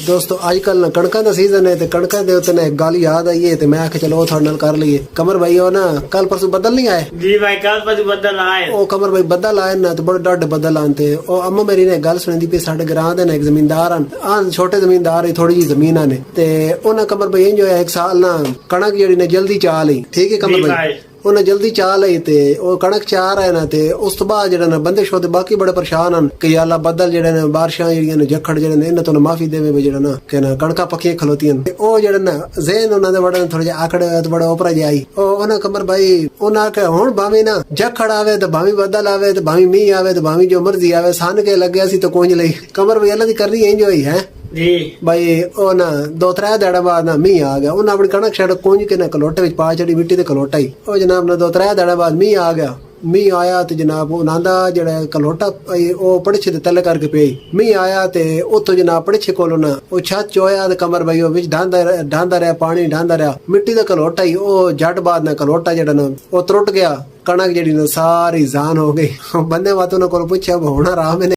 ਦੋਸਤੋ ਅੱਜ ਕੱਲ ਨਾ ਕਣਕਾਂ ਦਾ ਸੀਜ਼ਨ ਹੈ ਤੇ ਕਣਕਾਂ ਦੇ ਉੱਤੇ ਨਾ ਇੱਕ ਗੱਲ ਯਾਦ ਆਈ ਹੈ ਤੇ ਮੈਂ ਆਖਿਆ ਚਲੋ ਉਹ ਤੁਹਾਡੇ ਨਾਲ ਕਰ ਲਈਏ। ਕਮਰ ਭਾਈ ਉਹ ਨਾ ਕੱਲ परसों बदल नहीं आए जी भाई कल परसों बदल आए ओ कमर भाई बदल आए ना तो बड़े डाढे बदल आते ओ अम्मा मेरी ने गल सुनी पे साडे ग्रां दे ना एक जमींदार आन छोटे जमींदार थोड़ी जी जमीन ने ते उन्हें कमर भाई इंज होया एक साल ना कणक जेडी ने जल्दी चा लई। ठीक है कमर भाई उन्हें जल्दी चा लई ते ओ कणक चा रहे ना ते उस तो बाद जेड़ा ना बंदे शोते बाकी बड़े परेशान हन कि अल्लाह बदल जेड़े ने बारिशां जेड़ियां ने जखड़ जेड़े ने इन्हां तो माफी देवे भी जेड़ा ना कि ना कणका पक्कियां खलोतियां ते ओ जेड़ा ना ज़हन उन्हां दे बड़े थोड़े जे आकड़े तो बड़ा ओपरा जाई ओ उन्हां कमर भाई उन्हां के हुण भाਵੇਂ ना जखड़ आवे ते भाਵੇਂ बदल आवे ते भाਵੇਂ मींह आवे ते भाਵੇਂ जो मर्जी आवे सन के लग्या सी तो कुंज लई कमर भाई अल्लाह दी करनी इंज होई है जी भाई ओ ना 2-3 दिहाड़े बाद ना मींह आ गया उन्हें अपनी कणक छड़ कुंज के ना कलोटे विच पा छड़ी मिट्टी ते कलोटा ही ओ जनाब ना 2-3 दिहाड़े बाद मींह आ गया। मींह आया ते जनाब उन्हां दा जेड़ा कलोटा ओ पड़छे दे तले करके पई मींह आया ते उतो जनाब पड़छे कोलों ना ओ छत चोया ते कमर भाई ओ विच ढांदा रहा पानी ढांदा रहा मिट्टी दा कलोटा ही ओ जट बाद ना कलोटा जेड़ा ना ओ त्रुट गया कणक जेड़ी ना सारी जान हो गई। बंदे वातों ना कोल पूछया होना राह मैंने